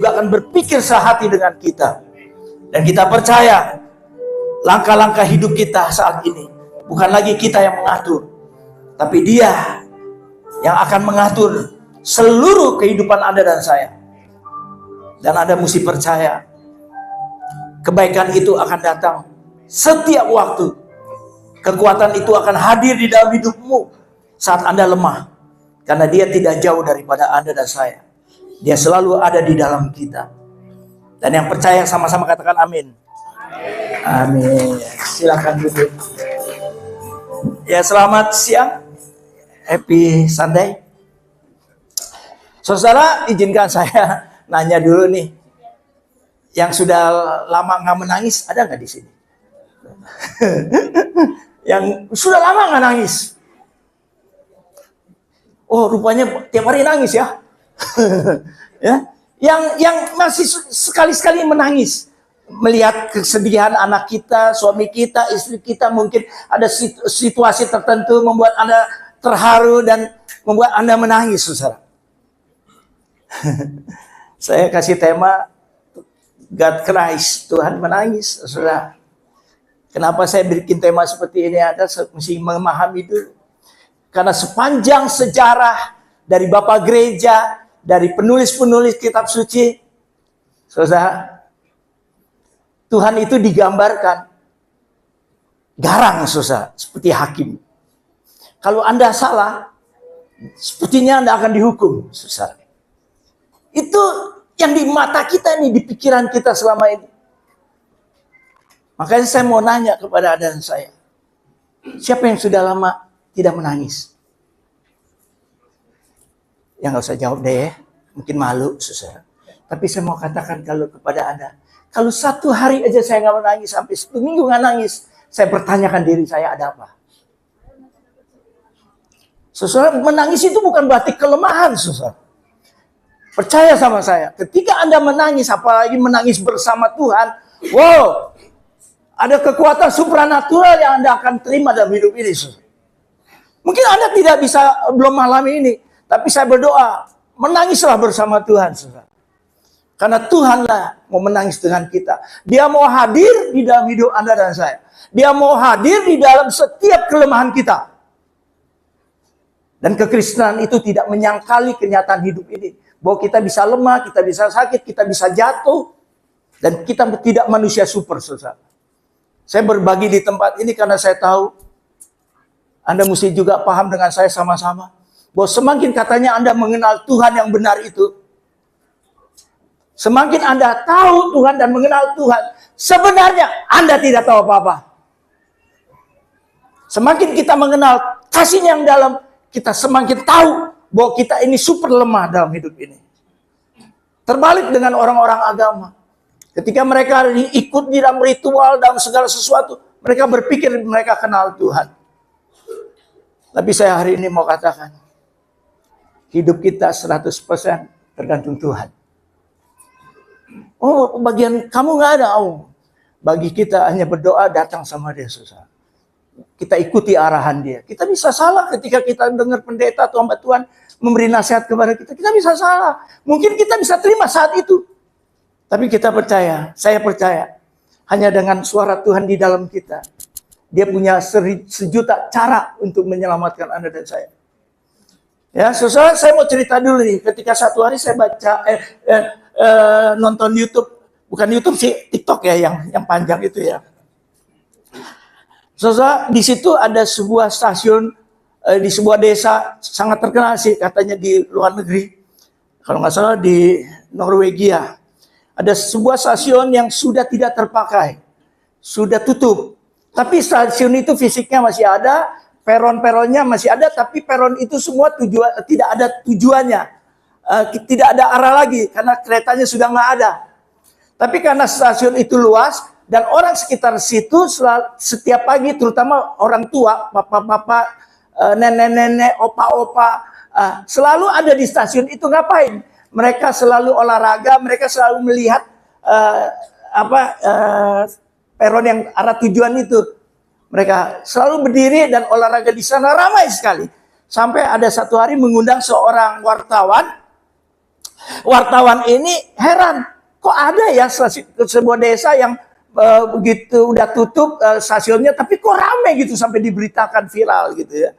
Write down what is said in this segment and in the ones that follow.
juga akan berpikir sehati dengan kita. Dan kita percaya langkah-langkah hidup kita saat ini bukan lagi kita yang mengatur, tapi Dia yang akan mengatur seluruh kehidupan Anda dan saya. Dan Anda mesti percaya kebaikan itu akan datang setiap waktu. Kekuatan itu akan hadir di dalam hidupmu saat Anda lemah. Karena Dia tidak jauh daripada Anda dan saya. Dia selalu ada di dalam kita. Dan yang percaya sama-sama katakan amin. Amin. Silakan duduk. Ya, selamat siang. Happy Sunday. Saudara, izinkan saya nanya dulu nih. Yang sudah lama nggak menangis, ada nggak di sini? Yang sudah lama nggak nangis? Oh, rupanya tiap hari nangis ya. Ya. Yang masih sekali-sekali menangis melihat kesedihan anak kita, suami kita, istri kita, mungkin ada situasi tertentu membuat Anda terharu dan membuat Anda menangis, saudara. Saya kasih tema God cries, Tuhan menangis, saudara. Kenapa saya bikin tema seperti ini? Anda mesti memahami dulu. Karena sepanjang sejarah dari Bapak Gereja, dari penulis-penulis kitab suci, saudara, Tuhan itu digambarkan garang, saudara, seperti hakim. Kalau Anda salah, sepertinya Anda akan dihukum, saudara. Itu yang di mata kita nih, di pikiran kita selama ini. Makanya saya mau nanya kepada Anda dan saya, siapa yang sudah lama tidak menangis? Ya nggak usah jawab deh, mungkin malu, saudara. Tapi saya mau katakan kalau kepada Anda, kalau satu hari aja saya nggak menangis, sampai 1 minggu nggak nangis, saya pertanyakan diri saya, ada apa? Saudara, menangis itu bukan berarti kelemahan, saudara. Percaya sama saya, ketika Anda menangis, apalagi menangis bersama Tuhan, wow, ada kekuatan supranatural yang Anda akan terima dalam hidup ini, saudara. Mungkin Anda tidak bisa belum malam ini, tapi saya berdoa, menangislah bersama Tuhan, saudara. Karena Tuhanlah mau menangis dengan kita. Dia mau hadir di dalam hidup Anda dan saya. Dia mau hadir di dalam setiap kelemahan kita. Dan kekristenan itu tidak menyangkali kenyataan hidup ini. Bahwa kita bisa lemah, kita bisa sakit, kita bisa jatuh. Dan kita tidak manusia super, saudara. Saya berbagi di tempat ini karena saya tahu Anda mesti juga paham dengan saya sama-sama. Bahwa semakin katanya Anda mengenal Tuhan yang benar itu, semakin Anda tahu Tuhan dan mengenal Tuhan, sebenarnya Anda tidak tahu apa-apa. Semakin kita mengenal kasih-Nya yang dalam, kita semakin tahu bahwa kita ini super lemah dalam hidup ini. Terbalik dengan orang-orang agama. Ketika mereka ikut di dalam ritual, dalam segala sesuatu, mereka berpikir mereka kenal Tuhan. Tapi saya hari ini mau katakan, hidup kita 100% tergantung Tuhan. Oh, bagian kamu nggak ada. Oh, bagi kita hanya berdoa, datang sama Dia, susah. Kita ikuti arahan Dia. Kita bisa salah ketika kita dengar pendeta atau hamba Tuhan memberi nasihat kepada kita. Kita bisa salah. Mungkin kita bisa terima saat itu. Tapi kita percaya, saya percaya, hanya dengan suara Tuhan di dalam kita, Dia punya sejuta cara untuk menyelamatkan Anda dan saya. Ya, saudara, saya mau cerita dulu nih. Ketika satu hari saya baca, nonton YouTube, bukan YouTube sih, TikTok ya, yang panjang itu ya. Saudara, di situ ada sebuah stasiun di sebuah desa sangat terkenal sih, katanya di luar negeri. Kalau nggak salah di Norwegia. Ada sebuah stasiun yang sudah tidak terpakai, sudah tutup. Tapi stasiun itu fisiknya masih ada, peron-peronnya masih ada, tapi peron itu semua tidak ada tujuannya, tidak ada arah lagi karena keretanya sudah nggak ada. Tapi karena stasiun itu luas dan orang sekitar situ setiap pagi, terutama orang tua, bapak-bapak, nenek-nenek, opa-opa, selalu ada di stasiun itu. Ngapain? Mereka selalu olahraga, mereka selalu melihat peron yang arah tujuan itu. Mereka selalu berdiri dan olahraga di sana, ramai sekali. Sampai ada satu hari mengundang seorang wartawan Wartawan ini heran, kok ada ya sebuah desa yang begitu udah tutup stasiunnya, tapi kok rame gitu sampai diberitakan viral gitu ya.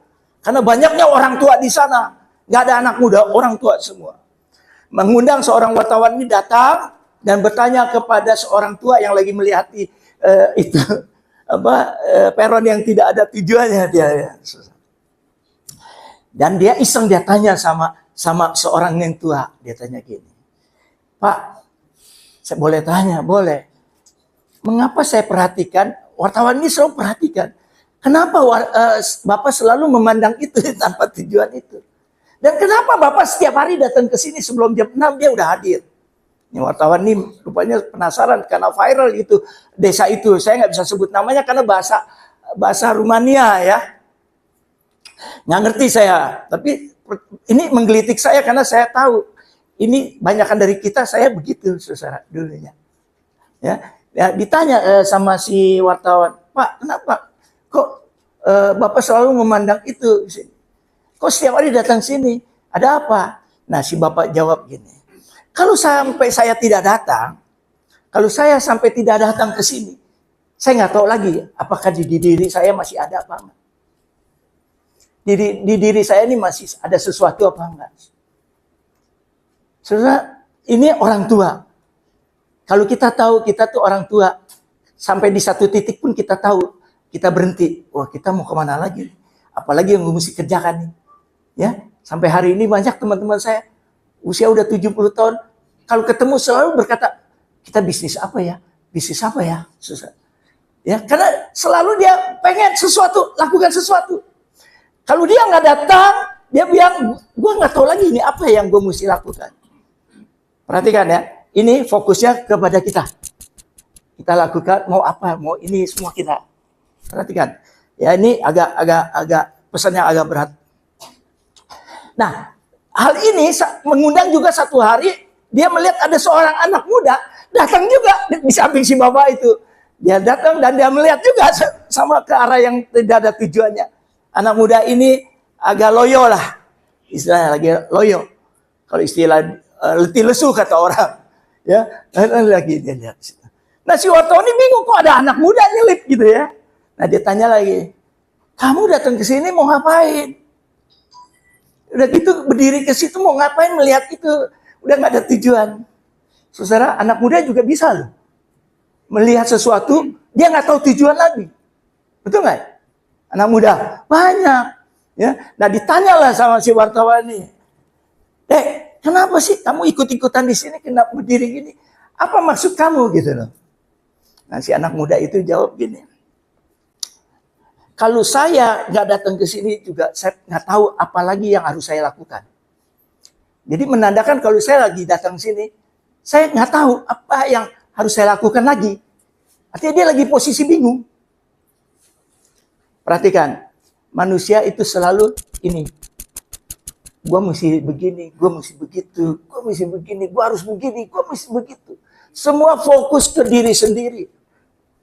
Karena banyaknya orang tua di sana, nggak ada anak muda, orang tua semua. Mengundang seorang wartawan ini datang dan bertanya kepada seorang tua yang lagi melihat itu peron yang tidak ada tujuannya dia. Ya. Dan dia iseng, dia tanya sama seorang yang tua, dia tanya gini, Pak, saya boleh tanya? Boleh. Mengapa saya perhatikan, wartawan ini selalu perhatikan, kenapa Bapak selalu memandang itu tanpa tujuan itu? Dan kenapa Bapak setiap hari datang ke sini sebelum jam 6 dia udah hadir? Ini wartawan ini rupanya penasaran karena viral itu desa itu. Saya nggak bisa sebut namanya karena bahasa Rumania ya. Nggak ngerti saya, tapi ini menggelitik saya karena saya tahu ini banyakkan dari kita, saya begitu saudara dulunya. Ya, ditanya sama si wartawan, Pak, kenapa kok Bapak selalu memandang itu? Kok setiap hari datang sini? Ada apa? Nah, si Bapak jawab gini, kalau sampai saya tidak datang, kalau saya sampai tidak datang ke sini, saya nggak tahu lagi apakah di diri saya masih ada apa enggak. Di diri saya ini masih ada sesuatu apa enggak. Saudara, ini orang tua. Kalau kita tahu kita tuh orang tua, sampai di satu titik pun kita tahu, kita berhenti. Wah, kita mau kemana lagi? Apalagi yang gue mesti kerjakan nih. Ya, sampai hari ini banyak teman-teman saya, usia udah 70 tahun, kalau ketemu selalu berkata, kita bisnis apa ya? Bisnis apa ya? Susah. Ya, karena selalu dia pengen sesuatu, lakukan sesuatu. Kalau dia nggak datang, dia bilang, gue nggak tahu lagi ini apa yang gue mesti lakukan. Perhatikan ya, ini fokusnya kepada kita. Kita lakukan mau apa, mau ini semua kita. Perhatikan, ya ini agak pesannya agak berat. Nah, hal ini mengundang juga satu hari dia melihat ada seorang anak muda datang juga di samping si bapak itu. Dia datang dan dia melihat juga sama ke arah yang tidak ada tujuannya. Anak muda ini agak loyo lah, istilahnya lagi loyo. Kalau istilah letih lesu kata orang, ya lagi dia lihat. Nah si wartawan ini bingung kok ada anak muda nyelip gitu ya. Nah dia tanya lagi, kamu datang ke sini mau ngapain? Udah gitu berdiri ke situ mau ngapain melihat itu, udah nggak ada tujuan. Saudara, anak muda juga bisa loh melihat sesuatu dia nggak tahu tujuan lagi, betul nggak? Anak muda banyak, ya. Nah ditanyalah sama si wartawan ini, kenapa sih kamu ikut-ikutan di sini, kenapa berdiri gini? Apa maksud kamu gitu loh? Nah si anak muda itu jawab gini, kalau saya nggak datang ke sini juga saya nggak tahu apa lagi yang harus saya lakukan. Jadi menandakan kalau saya lagi datang sini, saya nggak tahu apa yang harus saya lakukan lagi. Artinya dia lagi posisi bingung. Perhatikan, manusia itu selalu ini. Gue mesti begini, gue mesti begitu, gue mesti begini, gue harus begini, gue mesti begitu. Semua fokus ke diri sendiri.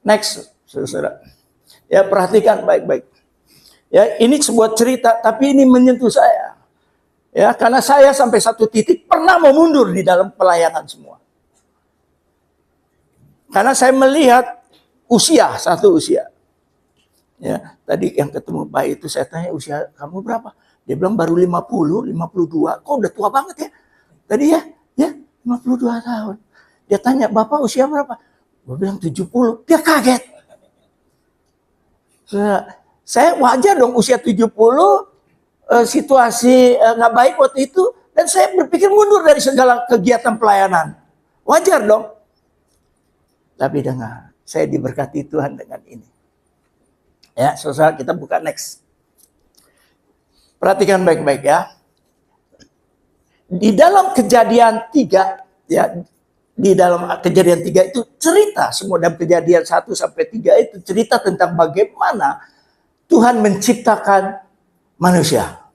Next, saudara. Ya perhatikan baik-baik. Ya ini sebuah cerita, tapi ini menyentuh saya. Ya karena saya sampai satu titik pernah mau mundur di dalam pelayanan semua. Karena saya melihat satu usia. Ya, tadi yang ketemu Pak itu saya tanya usia kamu berapa? Dia bilang baru 50, 52. Kok udah tua banget ya? Tadi ya 52 tahun. Dia tanya, "Bapak usia berapa?" Gue bilang 70. Dia kaget. Saya wajar dong usia 70, situasi nggak baik waktu itu, dan saya berpikir mundur dari segala kegiatan pelayanan. Wajar dong. Tapi dengar, saya diberkati Tuhan dengan ini. Ya, saudara, kita buka next. Perhatikan baik-baik ya. Di dalam Kejadian 3, ya, di dalam Kejadian 3 itu cerita semua, dalam Kejadian 1 sampai 3 itu cerita tentang bagaimana Tuhan menciptakan manusia.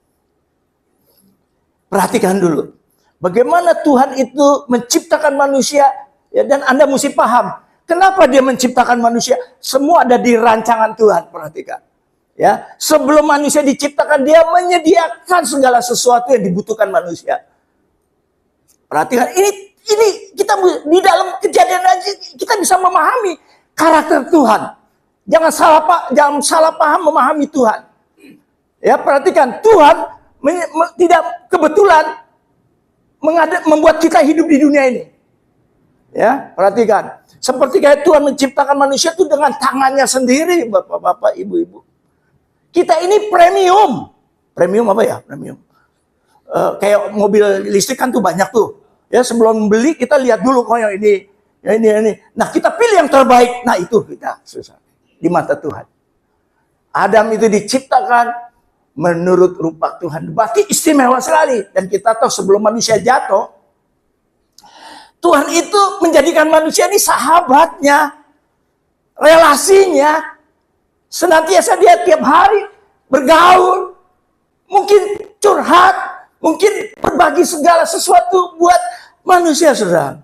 Perhatikan dulu. Bagaimana Tuhan itu menciptakan manusia, ya, dan Anda mesti paham. Kenapa dia menciptakan manusia? Semua ada di rancangan Tuhan, perhatikan. Ya, sebelum manusia diciptakan, dia menyediakan segala sesuatu yang dibutuhkan manusia. Perhatikan, ini kita di dalam kejadian aja kita bisa memahami karakter Tuhan. Jangan salah paham memahami Tuhan. Ya, perhatikan, Tuhan tidak kebetulan membuat kita hidup di dunia ini. Ya, perhatikan. Seperti kayak Tuhan menciptakan manusia itu dengan tangannya sendiri, Bapak-bapak, Ibu-ibu. Kita ini premium. Premium apa ya? Premium. Kayak mobil listrik kan tuh banyak tuh. Ya, sebelum beli kita lihat dulu yang ini, ini. Nah, kita pilih yang terbaik. Nah, itu kita susah di mata Tuhan. Adam itu diciptakan menurut rupa Tuhan. Berarti istimewa sekali. Dan kita tahu sebelum manusia jatuh, Tuhan itu menjadikan manusia ini sahabatnya, relasinya. Senantiasa dia tiap hari bergaul, mungkin curhat, mungkin berbagi segala sesuatu buat manusia, saudara.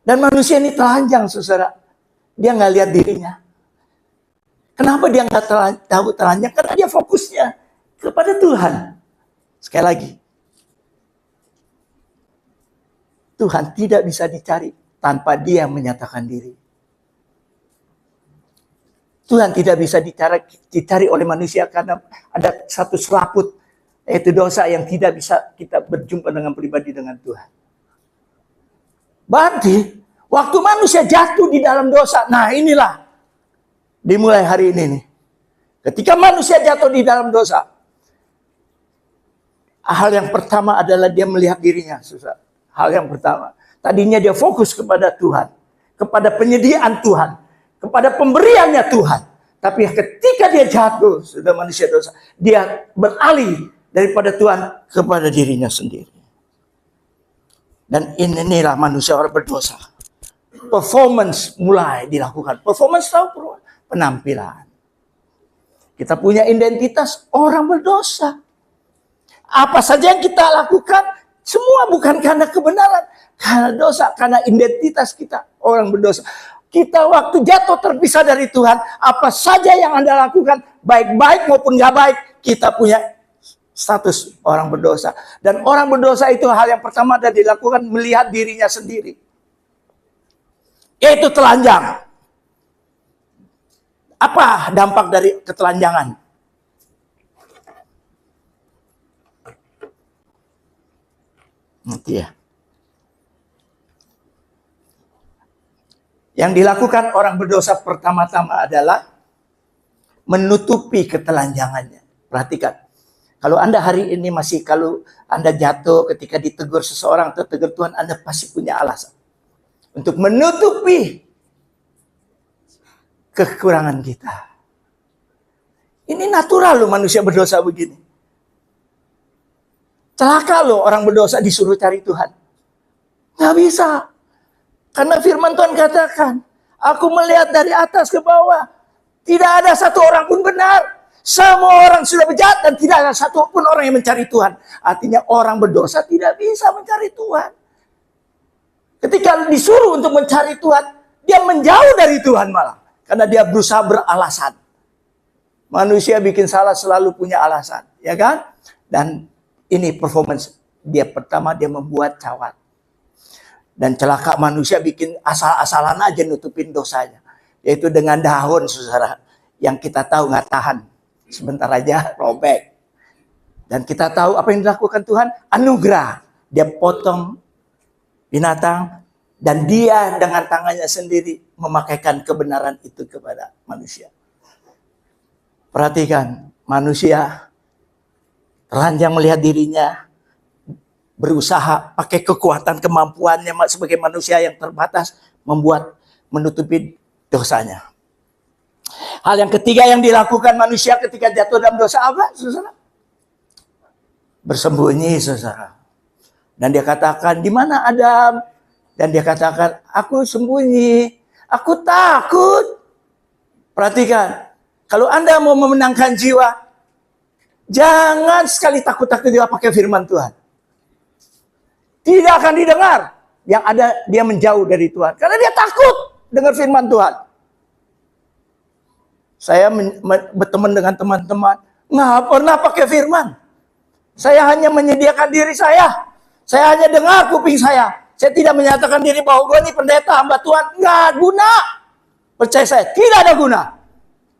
Dan manusia ini telanjang, saudara. Dia nggak lihat dirinya. Kenapa dia nggak tahu telanjang? Karena dia fokusnya kepada Tuhan. Sekali lagi, Tuhan tidak bisa dicari tanpa Dia menyatakan diri. Tuhan tidak bisa dicari oleh manusia karena ada satu selaput, yaitu dosa yang tidak bisa kita berjumpa dengan pribadi dengan Tuhan. Berarti waktu manusia jatuh di dalam dosa, nah inilah dimulai hari ini nih. Ketika manusia jatuh di dalam dosa, hal yang pertama adalah dia melihat dirinya, susah. Hal yang pertama, tadinya dia fokus kepada Tuhan, kepada penyediaan Tuhan, kepada pemberiannya Tuhan. Tapi ketika dia jatuh, sudah manusia dosa, dia beralih daripada Tuhan kepada dirinya sendiri. Dan inilah manusia orang berdosa. Performance mulai dilakukan. Performance tahu penampilan. Kita punya identitas orang berdosa. Apa saja yang kita lakukan, semua bukan karena kebenaran, karena dosa, karena identitas kita orang berdosa. Kita waktu jatuh terpisah dari Tuhan, apa saja yang Anda lakukan, baik-baik maupun gak baik, kita punya status orang berdosa. Dan orang berdosa itu hal yang pertama adalah dilakukan melihat dirinya sendiri. Yaitu telanjang. Apa dampak dari ketelanjangan? Nanti ya. Yang dilakukan orang berdosa pertama-tama adalah menutupi ketelanjangannya. Perhatikan. Kalau Anda hari ini kalau Anda jatuh ketika ditegur seseorang atau tegur Tuhan, Anda pasti punya alasan untuk menutupi kekurangan kita. Ini natural loh manusia berdosa begini. Celaka loh orang berdosa disuruh cari Tuhan. Nggak bisa. Karena firman Tuhan katakan, aku melihat dari atas ke bawah, tidak ada satu orang pun benar. Semua orang sudah berjahat dan tidak ada satu pun orang yang mencari Tuhan. Artinya orang berdosa tidak bisa mencari Tuhan. Ketika disuruh untuk mencari Tuhan, dia menjauh dari Tuhan malah. Karena dia berusaha beralasan. Manusia bikin salah selalu punya alasan. Ya kan? Dan ini performance. Dia pertama dia membuat cawat. Dan celaka manusia bikin asal-asalan aja nutupin dosanya. Yaitu dengan daun, saudara. Yang kita tahu nggak tahan. Sebentar aja robek. Dan kita tahu apa yang dilakukan Tuhan? Anugerah. Dia potong binatang. Dan dia dengan tangannya sendiri memakaikan kebenaran itu kepada manusia. Perhatikan. Manusia telanjang melihat dirinya. Berusaha pakai kekuatan kemampuannya sebagai manusia yang terbatas menutupi dosanya. Hal yang ketiga yang dilakukan manusia ketika jatuh dalam dosa apa, saudara? Bersembunyi, saudara. Dan dia katakan, di mana Adam? Dan dia katakan, aku sembunyi, aku takut. Perhatikan, kalau Anda mau memenangkan jiwa, jangan sekali takut-takut dia pakai firman Tuhan. Tidak akan didengar. Yang ada dia menjauh dari Tuhan. Karena dia takut dengar firman Tuhan. Saya berteman dengan teman-teman. Nggak pernah pakai firman. Saya hanya menyediakan diri saya. Saya hanya dengar kuping saya. Saya tidak menyatakan diri bahwa gue ini pendeta, hamba Tuhan. Nggak guna. Percaya saya, tidak ada guna.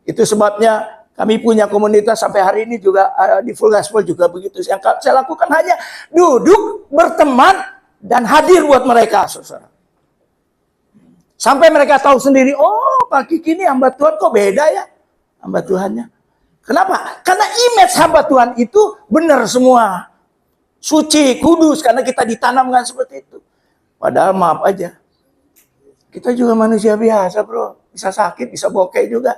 Itu sebabnya kami punya komunitas sampai hari ini juga di Full Gospel juga begitu. Yang saya lakukan hanya duduk, berteman, dan hadir buat mereka, saudara. Sampai mereka tahu sendiri, oh Pak Kiki ini hamba Tuhan kok beda ya hamba Tuhannya. Kenapa? Karena image hamba Tuhan itu benar semua. Suci, kudus, karena kita ditanamkan seperti itu. Padahal maaf aja, kita juga manusia biasa bro. Bisa sakit, bisa bokeh juga.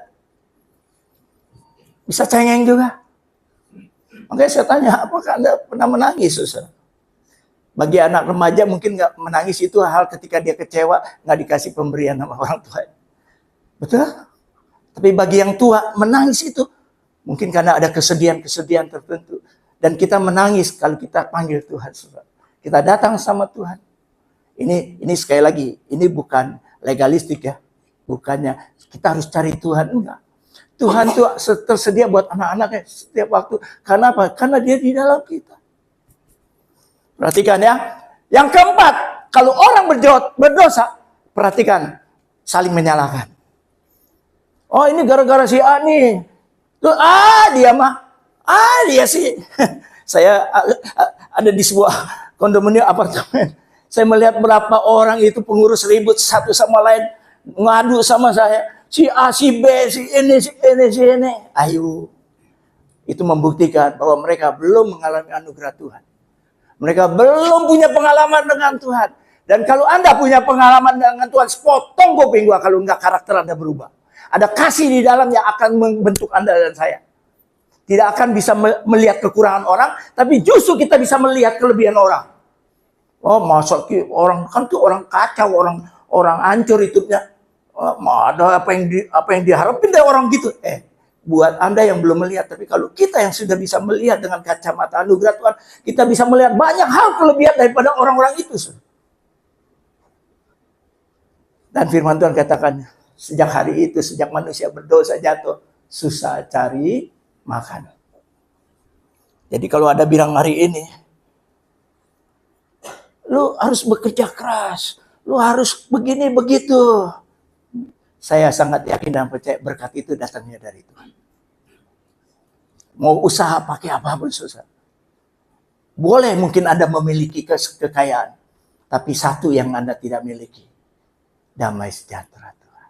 Bisa cengeng juga. Makanya saya tanya, apakah Anda pernah menangis, saudara? Bagi anak remaja mungkin nggak menangis itu hal ketika dia kecewa, nggak dikasih pemberian sama orang tua. Betul? Tapi bagi yang tua, menangis itu mungkin karena ada kesedihan-kesedihan tertentu. Dan kita menangis kalau kita panggil Tuhan, saudara. Kita datang sama Tuhan. Ini sekali lagi, ini bukan legalistik ya. Bukannya kita harus cari Tuhan, enggak. Tuhan itu tersedia buat anak-anaknya setiap waktu. Karena apa? Karena dia di dalam kita. Perhatikan ya. Yang keempat, kalau orang berdosa, perhatikan, saling menyalahkan. Oh ini gara-gara si A nih. Tuh, dia mah. Dia sih. Saya ada di sebuah kondominium apartemen. Saya melihat berapa orang itu pengurus ribut satu sama lain. Ngadu sama saya. Si A, si B, si ini, si ini, si ini. Ayo. Itu membuktikan bahwa mereka belum mengalami anugerah Tuhan. Mereka belum punya pengalaman dengan Tuhan. Dan kalau Anda punya pengalaman dengan Tuhan, sepotong kuping gua kalau enggak karakter Anda berubah. Ada kasih di dalam yang akan membentuk Anda dan saya. Tidak akan bisa melihat kekurangan orang, tapi justru kita bisa melihat kelebihan orang. Oh, masa orang kan tuh orang kacau, orang hancur hidupnya. Ada apa yang diharapin dari orang gitu. Buat Anda yang belum melihat, tapi kalau kita yang sudah bisa melihat dengan kacamata anugerah Tuhan, kita bisa melihat banyak hal kelebihan daripada orang-orang itu. Dan firman Tuhan katakan, sejak hari itu, sejak manusia berdosa jatuh, susah cari makan. Jadi kalau ada bilang hari ini, lu harus bekerja keras, lu harus begini begitu. Saya sangat yakin dan percaya berkat itu datangnya dari Tuhan. Mau usaha pakai apapun susah. Boleh mungkin Anda memiliki kekayaan, tapi satu yang Anda tidak miliki, damai sejahtera Tuhan.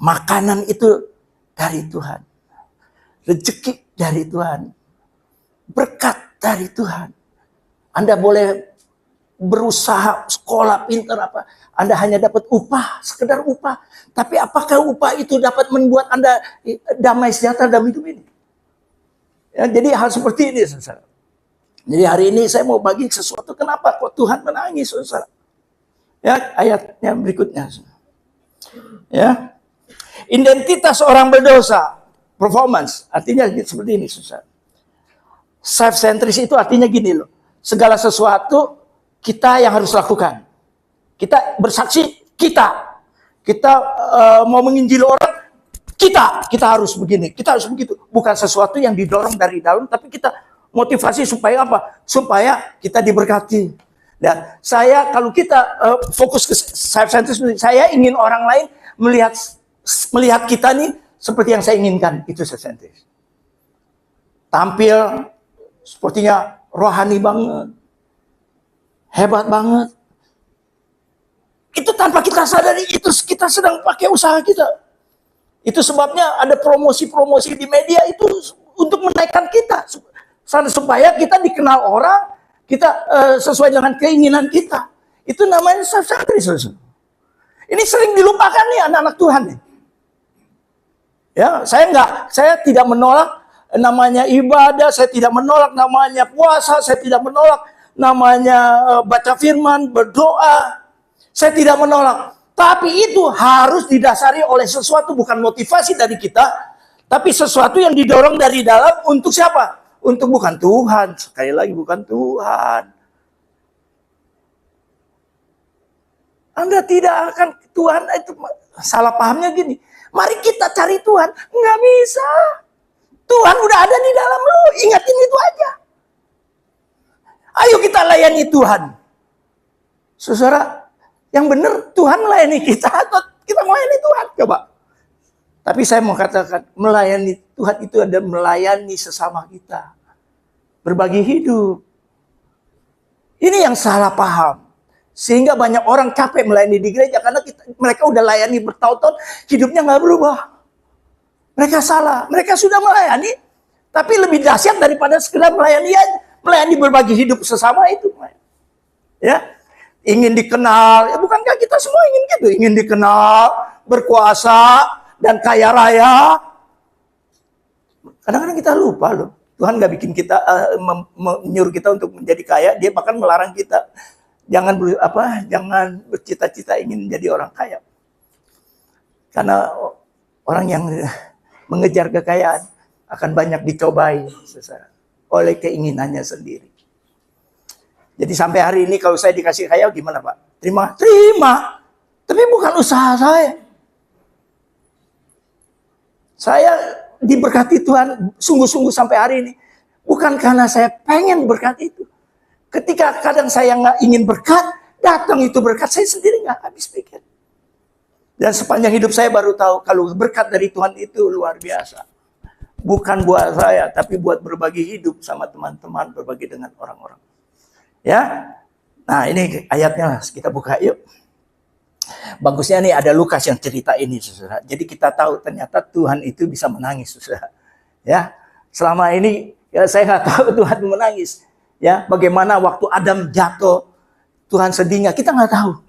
Makanan itu dari Tuhan. Rezeki dari Tuhan. Berkat dari Tuhan. Anda boleh berusaha, sekolah, pintar apa. Anda hanya dapat upah, sekedar upah. Tapi apakah upah itu dapat membuat Anda damai sejahtera dalam hidup ini? Ya, jadi hal seperti ini, saudara. Jadi hari ini saya mau bagi sesuatu. Kenapa kok Tuhan menangis, saudara? Ya, ayatnya berikutnya. Ya. Identitas orang berdosa, performance, artinya seperti ini, saudara. Self-centris itu artinya gini loh. Segala sesuatu kita yang harus lakukan. Kita bersaksi, kita mau menginjil orang, kita harus begini, kita harus begitu. Bukan sesuatu yang didorong dari dalam, tapi kita motivasi supaya apa? Supaya kita diberkati. Dan saya, kalau kita fokus ke self-centris, saya ingin orang lain melihat kita nih seperti yang saya inginkan. Itu self-centris. Tampil sepertinya rohani banget, hebat banget. Itu tanpa kita sadari, itu kita sedang pakai usaha kita. Itu sebabnya ada promosi-promosi di media itu untuk menaikkan kita. Supaya kita dikenal orang, kita sesuai dengan keinginan kita. Itu namanya self-centris. Ini sering dilupakan nih anak-anak Tuhan nih. Ya, saya tidak menolak namanya ibadah, saya tidak menolak namanya puasa, saya tidak menolak namanya baca firman, berdoa. Saya tidak menolak. Tapi itu harus didasari oleh sesuatu, bukan motivasi dari kita, tapi sesuatu yang didorong dari dalam untuk siapa? Untuk bukan Tuhan. Sekali lagi bukan Tuhan. Anda tidak akan, Tuhan itu salah pahamnya gini. Mari kita cari Tuhan. Nggak bisa. Tuhan udah ada di dalam lu. Ingatin itu aja. kita layani Tuhan. Saudara, yang benar Tuhan melayani kita atau kita melayani Tuhan? Coba. Tapi saya mau katakan, melayani Tuhan itu ada melayani sesama kita. Berbagi hidup. Ini yang salah paham. Sehingga banyak orang capek melayani di gereja karena mereka udah layani bertahun-tahun, hidupnya nggak berubah. Mereka salah. Mereka sudah melayani, tapi lebih dahsyat daripada sekedar melayani berbagi hidup sesama itu. Ya. Ingin dikenal, ya bukankah kita semua ingin gitu, ingin dikenal, berkuasa, dan kaya raya. Kadang-kadang kita lupa loh, Tuhan gak bikin kita, menyuruh kita untuk menjadi kaya, dia bahkan melarang kita, jangan bercita-cita ingin menjadi orang kaya. Karena orang yang mengejar kekayaan akan banyak dicobai oleh keinginannya sendiri. Jadi sampai hari ini kalau saya dikasih kaya gimana Pak? Terima. Tapi bukan usaha saya. Saya diberkati Tuhan sungguh-sungguh sampai hari ini. Bukan karena saya pengen berkat itu. Ketika kadang saya nggak ingin berkat, datang itu berkat, saya sendiri nggak habis pikir. Dan sepanjang hidup saya baru tahu kalau berkat dari Tuhan itu luar biasa. Bukan buat saya, tapi buat berbagi hidup sama teman-teman, berbagi dengan orang-orang. Ya, nah ini ayatnya kita buka yuk. Bagusnya nih ada Lukas yang cerita ini, saudara. Jadi kita tahu ternyata Tuhan itu bisa menangis, saudara. Ya, selama ini ya, saya nggak tahu Tuhan menangis. Ya, bagaimana waktu Adam jatuh, Tuhan sedihnya kita nggak tahu.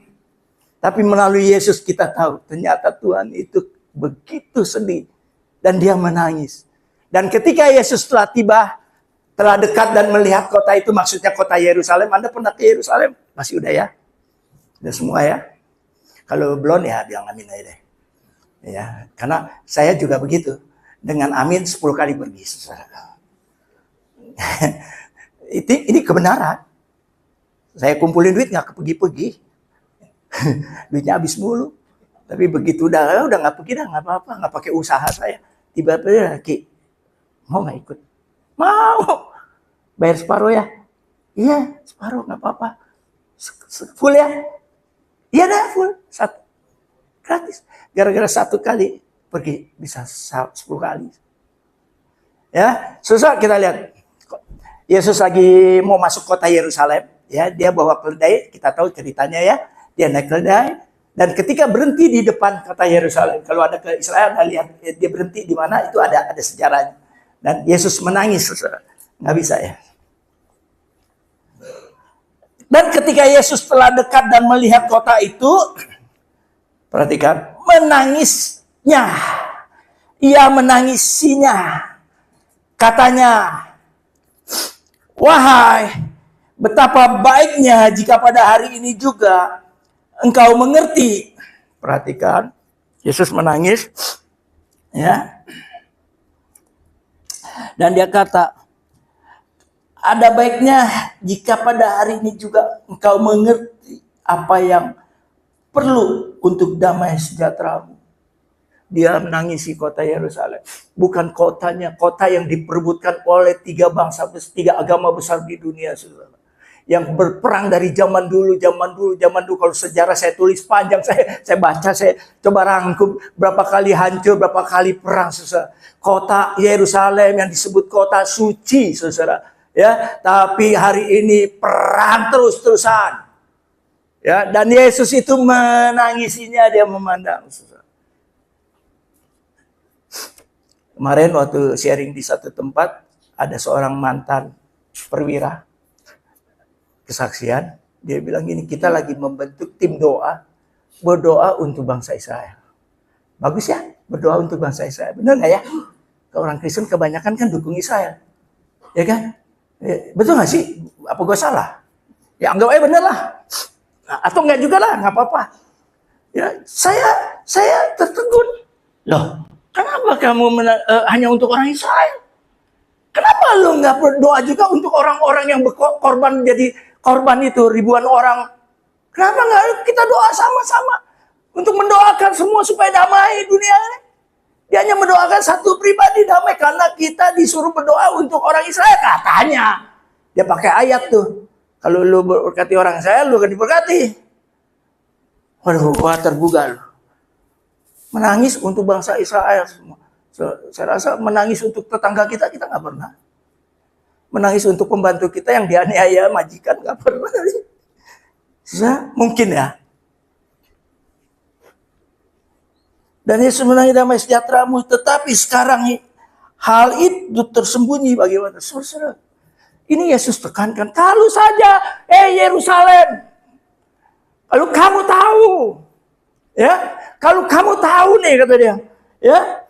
Tapi melalui Yesus kita tahu ternyata Tuhan itu begitu sedih dan dia menangis. Dan ketika Yesus telah tiba, telah dekat dan melihat kota itu, maksudnya kota Yerusalem. Anda pernah ke Yerusalem? Masih udah ya? Udah semua ya? Kalau belum ya bilang amin aja deh. Ya, karena saya juga begitu. Dengan amin 10 kali pergi. Ini kebenaran. Saya kumpulin duit nggak pergi-pergi. Duitnya habis mulu. Tapi begitu udah nggak pergi dah, nggak apa-apa, nggak pakai usaha saya. Tiba-tiba Ki, mau nggak ikut? Mau. Bayar separuh ya? Iya, separuh nggak apa-apa. Full ya? Iya dah full. Satu. Gratis. Gara-gara 1 kali pergi bisa 10 kali. Ya, susah kita lihat. Yesus lagi mau masuk kota Yerusalem. Ya, dia bawa keledai. Kita tahu ceritanya ya. Dia naik keledai. Dan ketika berhenti di depan kota Yerusalem. Kalau ada ke Israel, Anda lihat dia berhenti di mana, itu ada sejarahnya. Dan Yesus menangis, saudara. Nggak bisa ya. Dan ketika Yesus telah dekat dan melihat kota itu, perhatikan, menangisnya. Ia menangisinya. Katanya, wahai, betapa baiknya jika pada hari ini juga engkau mengerti. Perhatikan, Yesus menangis. Ya. Dan dia kata, ada baiknya jika pada hari ini juga engkau mengerti apa yang perlu untuk damai sejahteramu. Dia menangisi kota Yerusalem. Bukan kotanya, kota yang diperebutkan oleh 3 bangsa, 3 agama besar di dunia, saudara. Yang berperang dari zaman dulu. Kalau sejarah saya tulis panjang, saya baca, saya coba rangkum berapa kali hancur, berapa kali perang, saudara. Kota Yerusalem yang disebut kota suci, saudara. Ya, tapi hari ini perang terus-terusan. Ya, dan Yesus itu menangisinya, dia memandang. Kemarin waktu sharing di satu tempat, ada seorang mantan perwira kesaksian, dia bilang gini, kita lagi membentuk tim doa, berdoa untuk bangsa Israel. Bagus ya, berdoa untuk bangsa Israel. Benar nggak ya? Orang Kristen kebanyakan kan dukung Israel, ya kan? Betul nggak sih? Apa gue salah? Ya anggap aja bener lah. Atau enggak juga lah, nggak apa-apa. Ya, saya tertegun. Loh, kenapa kamu hanya untuk orang Israel? Kenapa lu nggak berdoa juga untuk orang-orang yang berkorban jadi korban itu, ribuan orang? Kenapa nggak kita doa sama-sama untuk mendoakan semua supaya damai dunia ini? Dia hanya mendoakan satu pribadi damai karena kita disuruh berdoa untuk orang Israel katanya. Dia pakai ayat tuh. Kalau lu berkati orang saya, lu akan diberkati. Waduh, gua tergugah. Menangis untuk bangsa Israel semua. Saya rasa menangis untuk tetangga kita nggak pernah. Menangis untuk pembantu kita yang dianiaya majikan nggak pernah. Mungkin ya. Dan Yesus menangis damai sejahteramu, tetapi sekarang hal itu tersembunyi bagaimana? Saudara, ini Yesus tekankan, kalau saja, Yerusalem, kalau kamu tahu, ya, kalau kamu tahu nih kata dia, ya,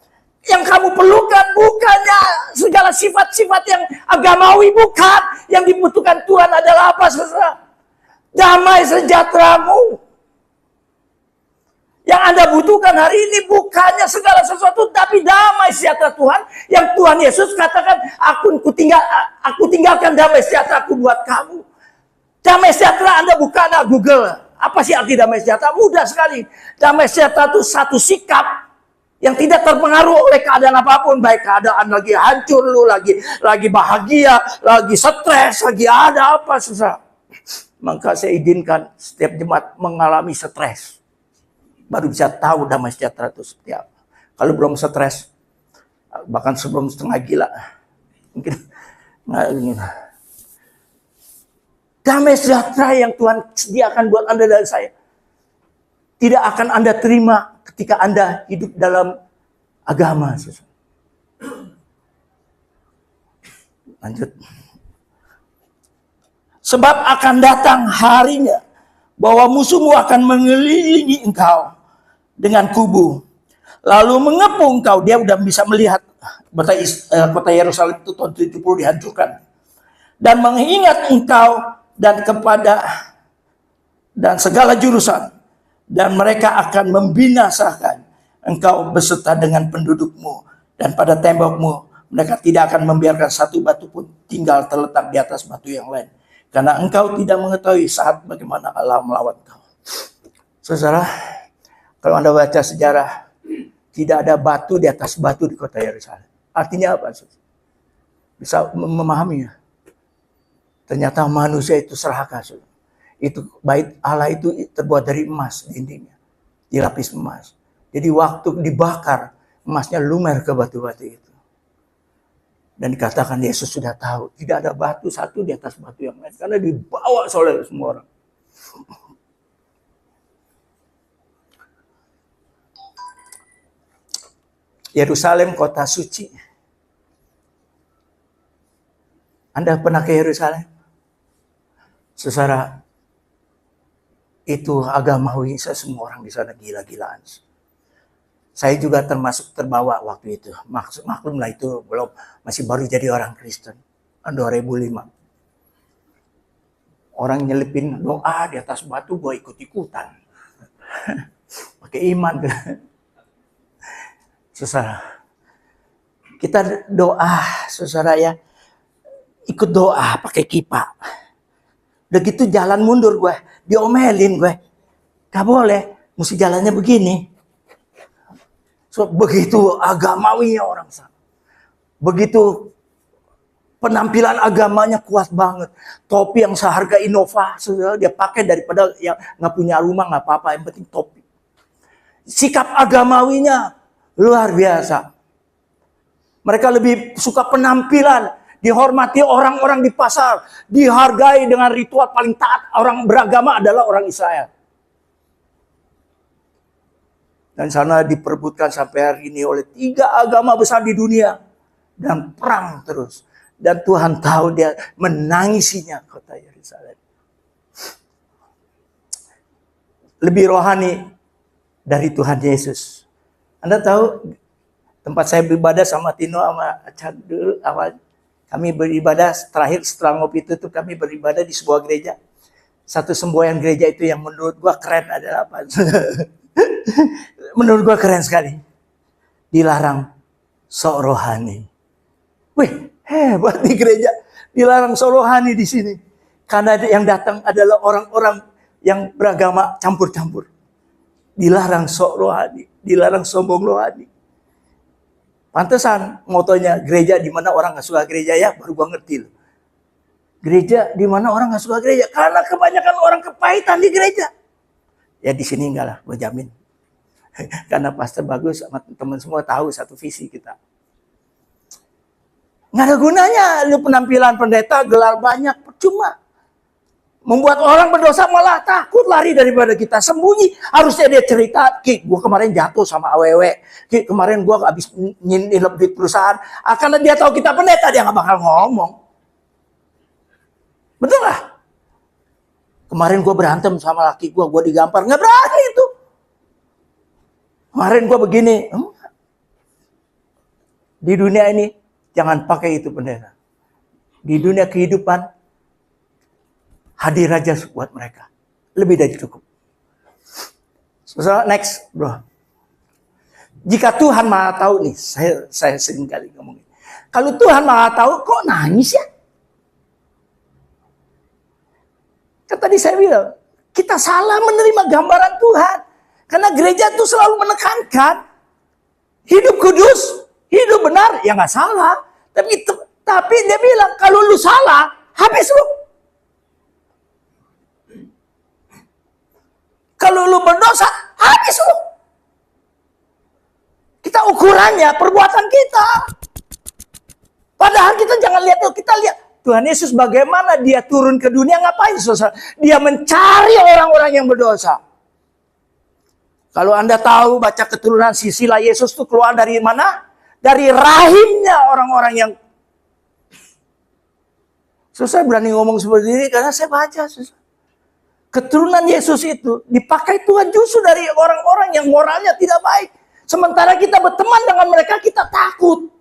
yang kamu perlukan bukannya segala sifat-sifat yang agamawi, bukan. Yang dibutuhkan Tuhan adalah apa, saudara? Damai sejahteramu. Yang Anda butuhkan hari ini bukannya segala sesuatu, tapi damai sejahtera Tuhan. Yang Tuhan Yesus katakan, aku tinggalkan damai sejahtera aku buat kamu. Damai sejahtera Anda bukan Google. Apa sih arti damai sejahtera? Mudah sekali. Damai sejahtera itu satu sikap yang tidak terpengaruh oleh keadaan apapun. Baik keadaan lagi hancur, lu lagi bahagia, lagi stres, lagi ada apa susah. Maka saya izinkan setiap jemaat mengalami stres. Baru bisa tahu damai sejahtera itu seperti apa. Kalau belum stres, bahkan sebelum setengah gila, mungkin damai sejahtera yang Tuhan sediakan buat Anda dan saya tidak akan Anda terima ketika Anda hidup dalam agama. Lanjut. Sebab akan datang harinya bahwa musuhmu akan mengelilingi engkau dengan kubu, lalu mengepung engkau. Dia udah bisa melihat kota Yerusalem itu tahun 70 dihancurkan, dan mengingat engkau dan segala jurusan, dan mereka akan membinasakan engkau beserta dengan pendudukmu, dan pada tembokmu mereka tidak akan membiarkan satu batu pun tinggal terletak di atas batu yang lain, karena engkau tidak mengetahui saat bagaimana Allah melawan engkau. Saudara, kalau Anda baca sejarah, tidak ada batu di atas batu di kota Yerusalem. Artinya apa? Bisa memahaminya. Ternyata manusia itu serakah. Itu bait Allah itu terbuat dari emas dindingnya, dilapis emas. Jadi waktu dibakar, emasnya lumer ke batu-batu itu. Dan dikatakan Yesus sudah tahu, tidak ada batu satu di atas batu yang lain, karena dibawa oleh semua orang. Yerusalem kota suci. Anda pernah ke Yerusalem? Saudara, itu agamawi, semua orang di sana gila-gilaan. Saya juga termasuk terbawa waktu itu. Maklumlah itu masih baru jadi orang Kristen. 2005. Orang nyelipin doa di atas batu, gue ikut-ikutan. Pakai iman. Saudara, kita doa, saudara ya, ikut doa pakai kipak. Udah gitu jalan mundur gue, diomelin gue. Gak boleh, mesti jalannya begini. So, begitu agamawinya orang sana. Begitu penampilan agamanya kuat banget. Topi yang seharga Innova, saudara, dia pakai daripada yang gak punya rumah, gak apa-apa, yang penting topi. Sikap agamawinya luar biasa. Mereka lebih suka penampilan, dihormati orang-orang di pasar, dihargai dengan ritual paling taat. Orang beragama adalah orang Israel. Dan sana diperebutkan sampai hari ini oleh 3 agama besar di dunia. Dan perang terus. Dan Tuhan tahu dia menangisinya kota Yerusalem. Lebih rohani dari Tuhan Yesus. Anda tahu tempat saya beribadah sama Tino sama Acan dulu awal. Kami beribadah terakhir setelah ngopi tutup, kami beribadah di sebuah gereja. Satu semboyan gereja itu yang menurut gua keren adalah apa? Menurut gua keren sekali. Dilarang sok rohani. Wih, hebat nih gereja. Dilarang sok rohani di sini. Karena yang datang adalah orang-orang yang beragama campur-campur. Dilarang sok rohani, dilarang sombong rohani. Pantesan motonya gereja di mana orang nggak suka gereja ya, baru gua ngerti loh. Gereja di mana orang nggak suka gereja? Karena kebanyakan orang kepahitan di gereja. Ya di sini enggak lah, gue jamin. Karena Pastor Bagus sama teman semua tahu satu visi kita. Nggak ada gunanya lu penampilan pendeta, gelar banyak, percuma. Membuat orang berdosa malah takut lari daripada kita. Sembunyi. Harusnya dia cerita, Ki, gue kemarin jatuh sama awewe. Ki, kemarin gue habis nilep di perusahaan. Karena dia tahu kita pendeta, dia nggak bakal ngomong. Betul lah. Kemarin gue berantem sama laki gue digampar. Nggak berani itu. Kemarin gue begini. Di dunia ini, jangan pakai itu pendeta. Di dunia kehidupan, hadir aja buat mereka. Lebih dari cukup. So, next, bro. Jika Tuhan Maha Tahu nih, saya sering kali ngomongin. Kalau Tuhan Maha Tahu, kok nangis ya? Kan tadi saya bilang, kita salah menerima gambaran Tuhan. Karena gereja itu selalu menekankan hidup kudus, hidup benar, ya nggak salah. Tapi dia bilang, kalau lu salah, habis lu. Kalau lu berdosa, habis lu. Kita ukurannya perbuatan kita. Padahal kita jangan lihat itu, kita lihat Tuhan Yesus bagaimana dia turun ke dunia, ngapain saudara? Dia mencari orang-orang yang berdosa. Kalau Anda tahu baca keturunan silsilah Yesus itu keluar dari mana? Dari rahimnya orang-orang yang... Saya berani ngomong seperti ini karena saya baca. Keturunan Yesus itu dipakai Tuhan justru dari orang-orang yang moralnya tidak baik. Sementara kita berteman dengan mereka, kita takut.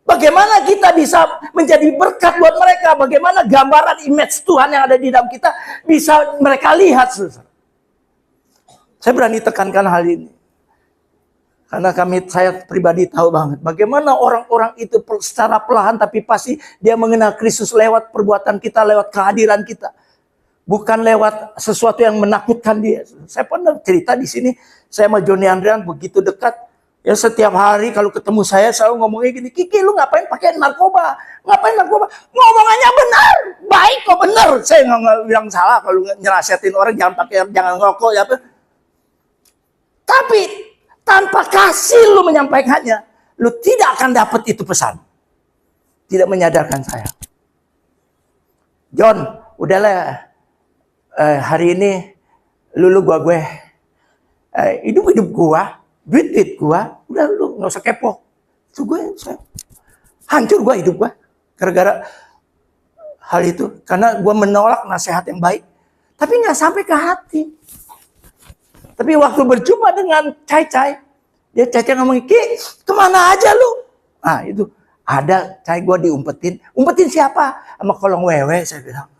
Bagaimana kita bisa menjadi berkat buat mereka? Bagaimana gambaran image Tuhan yang ada di dalam kita bisa mereka lihat. Saya berani tekankan hal ini. Karena saya pribadi tahu banget. Bagaimana orang-orang itu secara perlahan tapi pasti dia mengenal Kristus lewat perbuatan kita, lewat kehadiran kita. Bukan lewat sesuatu yang menakutkan dia. Saya pernah cerita di sini, saya sama Johnny Andrean begitu dekat. Ya setiap hari kalau ketemu saya selalu ngomongnya gini, Kiki lu ngapain pakai narkoba? Ngapain narkoba? Ngomongannya benar, baik kok benar. Saya nggak bilang salah kalau nyerasetin orang jangan ngerokok ya. Tapi tanpa kasih lu menyampaikannya, lu tidak akan dapat itu pesan. Tidak menyadarkan saya. John, udahlah hari ini lu gue hidup gua. Duit gua, udah lu nggak usah kepo. Itu hancur gua hidup gua gara-gara hal itu. Karena gua menolak nasihat yang baik, tapi nggak sampai ke hati. Tapi waktu berjumpa dengan Cai, dia Cai ngomong, Ki, kemana aja lu? Ah itu ada Cai gua diumpetin siapa? Sama kolong wewe saya bilang.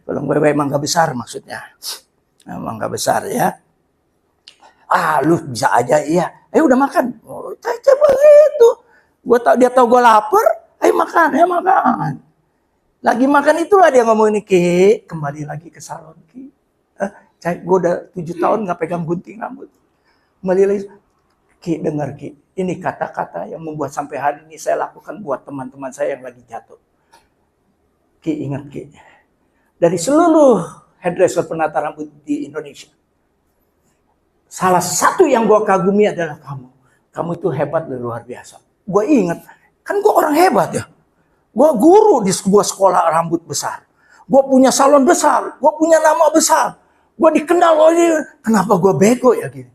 Kolong wewe mangga besar maksudnya, mangga besar ya. Lu bisa aja, iya. Udah makan. Cai begitu. Dia tahu gue lapar. Ayo makan. Lagi makan itulah dia ngomong ini, Ki, kembali lagi ke salon, Ki. Cai, gue udah 7 tahun gak pegang gunting rambut. Kembali lagi. Ki, dengar Ki. Ini kata-kata yang membuat sampai hari ini saya lakukan buat teman-teman saya yang lagi jatuh. Ki, ingat Ki. Dari seluruh hairdresser penata rambut di Indonesia, salah satu yang gue kagumi adalah kamu. Kamu itu hebat dan luar biasa. Gue ingat, kan gue orang hebat ya. Gue guru di sebuah sekolah rambut besar. Gue punya salon besar. Gue punya nama besar. Gue dikenal oleh, kenapa gue bego ya gini.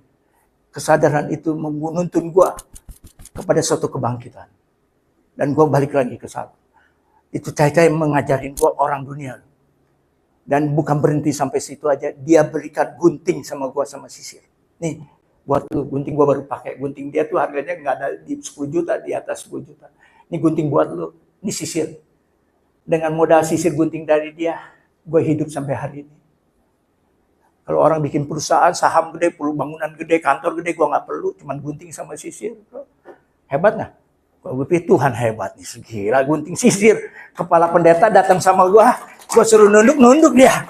Kesadaran itu menuntun gue kepada suatu kebangkitan. Dan gue balik lagi ke salon. Itu Cai mengajarin gue orang dunia. Dan bukan berhenti sampai situ aja. Dia berikan gunting sama gue sama sisir. Nih, buat lu, gunting gua baru pakai. Gunting dia tuh harganya nggak ada di 10 juta, di atas 10 juta. Ini gunting buat lu, ini sisir. Dengan modal sisir gunting dari dia, gue hidup sampai hari ini. Kalau orang bikin perusahaan, saham gede, bangunan gede, kantor gede, gue nggak perlu, cuman gunting sama sisir. Hebat nggak? Gue pikir Tuhan hebat nih, segila gunting sisir. Kepala pendeta datang sama gue suruh nunduk dia.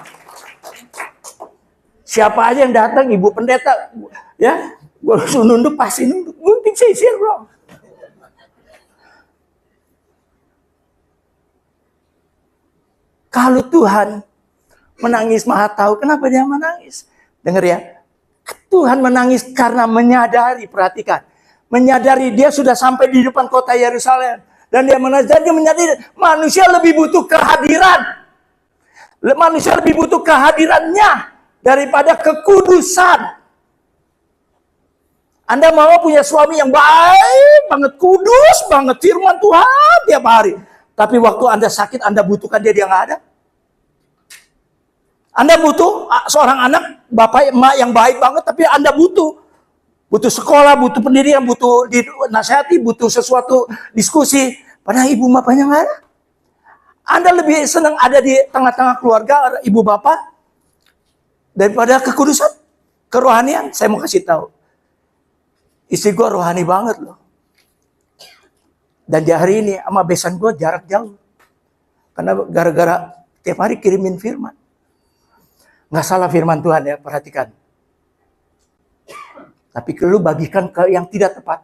Siapa aja yang datang, ibu pendeta, ya, gue suruh nunduk, pasti nunduk, gunting sisir, bro. Kalau Tuhan menangis Maha tahu, kenapa dia menangis? Dengar ya, Tuhan menangis karena menyadari, perhatikan, menyadari dia sudah sampai di depan kota Yerusalem, dan dia menyadari manusia lebih butuh kehadiran, manusia lebih butuh kehadirannya daripada kekudusan. Anda mau punya suami yang baik banget, kudus banget, firman Tuhan tiap hari, tapi waktu Anda sakit, Anda butuhkan dia nggak ada. Anda butuh seorang anak, bapak, emak yang baik banget, tapi Anda butuh sekolah, butuh pendidikan, butuh dinasihati, butuh sesuatu diskusi. Padahal ibu bapaknya nggak ada. Anda lebih senang ada di tengah-tengah keluarga, ibu bapak, daripada kekudusan, kerohanian. Saya mau kasih tahu, istri gue rohani banget loh. Dan di hari ini sama besan gue jarak jauh. Karena gara-gara tiap hari kirimin firman. Nggak salah firman Tuhan ya, perhatikan. Tapi kalau bagikan ke yang tidak tepat,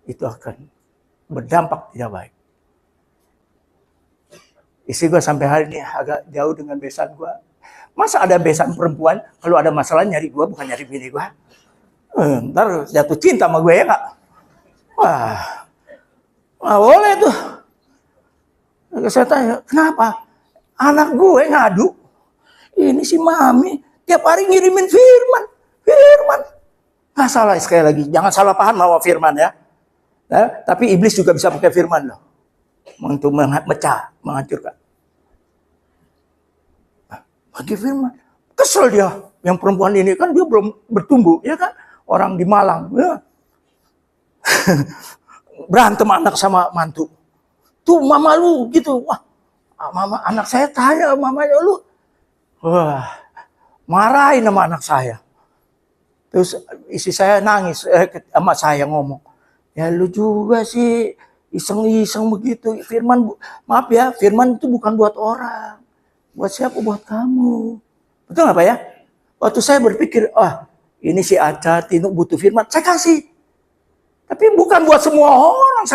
itu akan berdampak tidak baik. Istri gue sampai hari ini agak jauh dengan besan gue. Masa ada besan perempuan, kalau ada masalah nyari gue, bukan nyari bini gue. Ntar jatuh cinta sama gue ya nggak? Wah, boleh tuh. Saya tanya, kenapa? Anak gue ngadu. Ini si mami tiap hari ngirimin firman. Nggak salah, sekali lagi, jangan salah paham bahwa firman ya. Tapi iblis juga bisa pakai firman loh, untuk memecah, menghancurkan. Bagi firman, kesel dia. Yang perempuan ini kan dia belum bertumbuh, ya kan? Orang di Malang, ya. Berantem anak sama mantu. Tuh mama lu gitu, wah, mama anak saya tanya mamanya lu. Wah, marahin sama anak saya. Terus istri saya nangis, sama saya ngomong, ya lu juga sih iseng-iseng begitu. Firman, maaf ya, firman itu bukan buat orang. Buat siapa? Buat kamu. Betul nggak Pak ya? Waktu saya berpikir, ini si Aca, Tino butuh firman, saya kasih. Tapi bukan buat semua orang.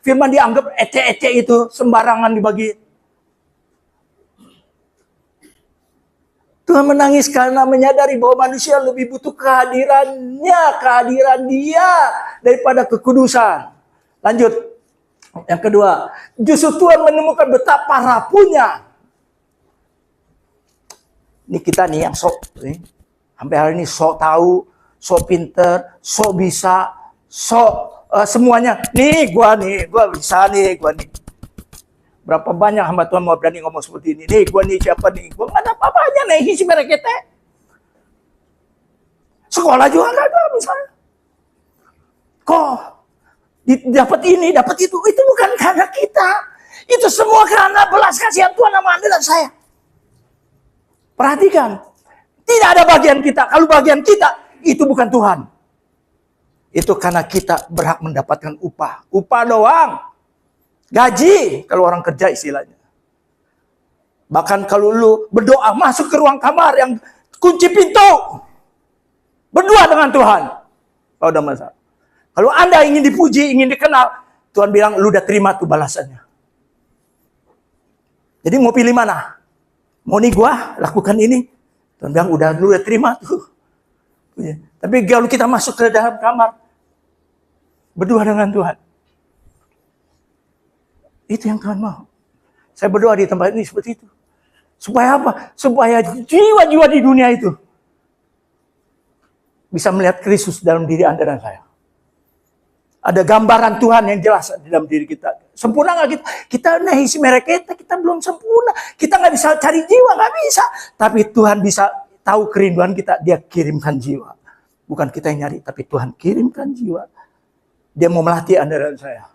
Firman dianggap ece-ece itu, sembarangan dibagi. Tuhan menangis karena menyadari bahwa manusia lebih butuh kehadirannya, kehadiran dia daripada kekudusan. Lanjut. Yang kedua, justru Tuhan menemukan betapa rapuhnya. Ini kita nih yang sok, sampai hari ini sok tahu, sok pinter, sok bisa, sok semuanya. Nih, gua bisa nih, gua nih. Berapa banyak hamba Tuhan mau berani ngomong seperti ini. Nih, gue nih siapa nih? Gue gak ada apa-apanya nih, isi mereka. Sekolah juga gak ada misalnya. Kok dapat ini, dapat itu. Itu bukan karena kita. Itu semua karena belas kasihan Tuhan sama Anda dan saya. Perhatikan. Tidak ada bagian kita. Kalau bagian kita, itu bukan Tuhan. Itu karena kita berhak mendapatkan upah. Upah doang. Gaji, kalau orang kerja istilahnya. Bahkan kalau lu berdoa masuk ke ruang kamar yang kunci pintu, berdua dengan Tuhan, kalau udah masalah. Kalau Anda ingin dipuji, ingin dikenal, Tuhan bilang lu udah terima tuh balasannya. Jadi mau pilih mana? Mau nih gua lakukan ini? Tuhan bilang lu udah terima tuh. Tapi kalau kita masuk ke dalam kamar, berdua dengan Tuhan. Itu yang Tuhan mau. Saya berdoa di tempat ini seperti itu. Supaya apa? Supaya jiwa-jiwa di dunia itu bisa melihat Kristus dalam diri Anda dan saya. Ada gambaran Tuhan yang jelas di dalam diri kita. Sempurna nggak kita? Kita isi mereka, kita belum sempurna. Kita nggak bisa cari jiwa, nggak bisa. Tapi Tuhan bisa tahu kerinduan kita. Dia kirimkan jiwa. Bukan kita yang nyari, tapi Tuhan kirimkan jiwa. Dia mau melatih Anda dan saya.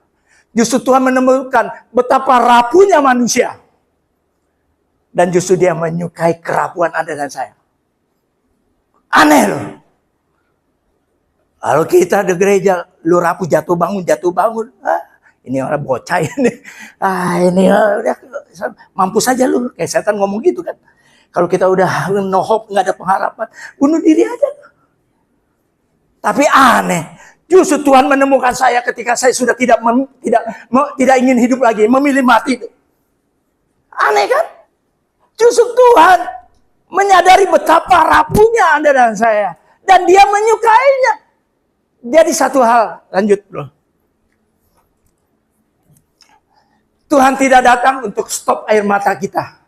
Justru Tuhan menemukan betapa rapuhnya manusia. Dan justru dia menyukai kerapuhan Anda dan saya. Aneh loh. Kalau kita di gereja, lu rapuh jatuh bangun. Ini orang bocah ini. Ini udah mampus aja lu. Kayak setan ngomong gitu kan. Kalau kita udah no hope, nggak ada pengharapan, bunuh diri aja. Tapi aneh. Justru Tuhan menemukan saya ketika saya sudah tidak ingin hidup lagi, memilih mati. Aneh kan? Justru Tuhan menyadari betapa rapuhnya Anda dan saya. Dan dia menyukainya. Jadi satu hal, lanjut bro. Tuhan tidak datang untuk stop air mata kita.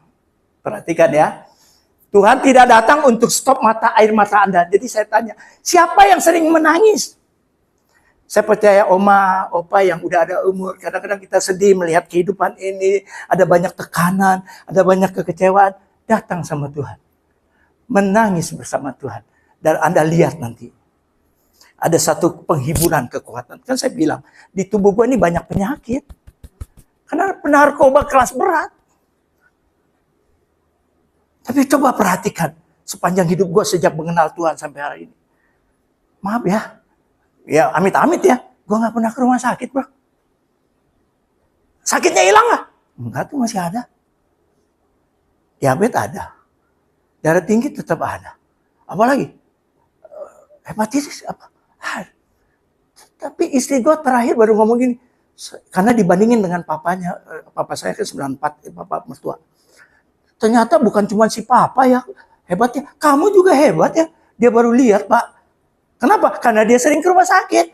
Perhatikan ya. Tuhan tidak datang untuk stop air mata Anda. Jadi saya tanya, siapa yang sering menangis? Saya percaya oma, opa yang udah ada umur. Kadang-kadang kita sedih melihat kehidupan ini. Ada banyak tekanan, ada banyak kekecewaan. Datang sama Tuhan. Menangis bersama Tuhan. Dan Anda lihat nanti. Ada satu penghiburan kekuatan. Kan saya bilang, di tubuh gue ini banyak penyakit. Karena penarkoba kelas berat. Tapi coba perhatikan. Sepanjang hidup gue sejak mengenal Tuhan sampai hari ini. Maaf ya. Ya amit-amit ya. Gue gak pernah ke rumah sakit bro. Sakitnya hilang gak? Enggak tuh masih ada. Diabetes ada. Darah tinggi tetap ada. Apalagi? Hepatitis apa? Tapi istri gue terakhir baru ngomong gini. Karena dibandingin dengan papanya. Papa saya kan 94. Papa mertua. Ternyata bukan cuma si papa ya hebatnya. Kamu juga hebat ya. Dia baru lihat pak. Kenapa? Karena dia sering ke rumah sakit.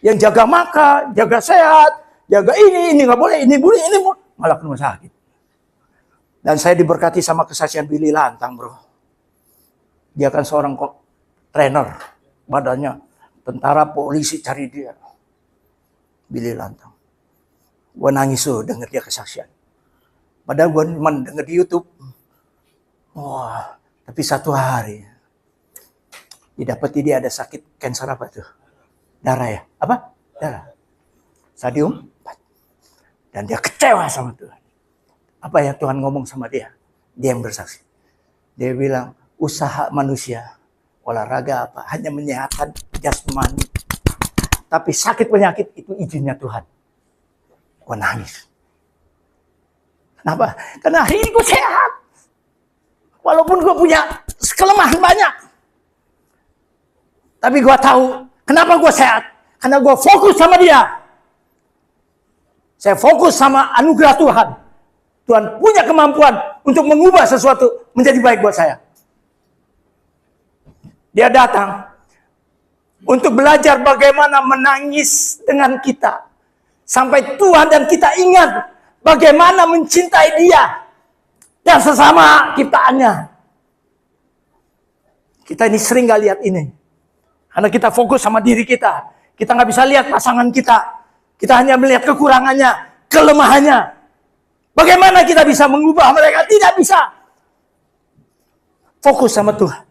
Yang jaga makan, jaga sehat, jaga ini nggak boleh, ini boleh, ini boleh. Malah ke rumah sakit. Dan saya diberkati sama kesaksian Billy Lantang bro. Dia kan seorang trainer. Badannya tentara polisi cari dia. Billy Lantang. Gue nangis tuh denger dia kesaksian. Padahal gue cuma denger di YouTube. Wah, tapi satu hari didapati dia ada sakit kanker apa tuh? Darah ya? Apa? Darah. Stadium 4. Dan dia kecewa sama Tuhan. Apa yang Tuhan ngomong sama dia? Dia yang bersaksi. Dia bilang, usaha manusia, olahraga apa, hanya menyehatkan jasmani. Tapi sakit penyakit itu izinnya Tuhan. Gue nangis. Kenapa? Karena hari ini gue sehat. Walaupun gue punya kelemahan banyak. Tapi gue tahu kenapa gue sehat. Karena gue fokus sama dia. Saya fokus sama anugerah Tuhan. Tuhan punya kemampuan untuk mengubah sesuatu menjadi baik buat saya. Dia datang untuk belajar bagaimana menangis dengan kita. Sampai Tuhan dan kita ingat bagaimana mencintai dia dan sesama ciptaannya. Kita ini sering gak lihat ini. Karena kita fokus sama diri kita. Kita gak bisa lihat pasangan kita. Kita hanya melihat kekurangannya, kelemahannya. Bagaimana kita bisa mengubah mereka? Tidak bisa. Fokus sama Tuhan.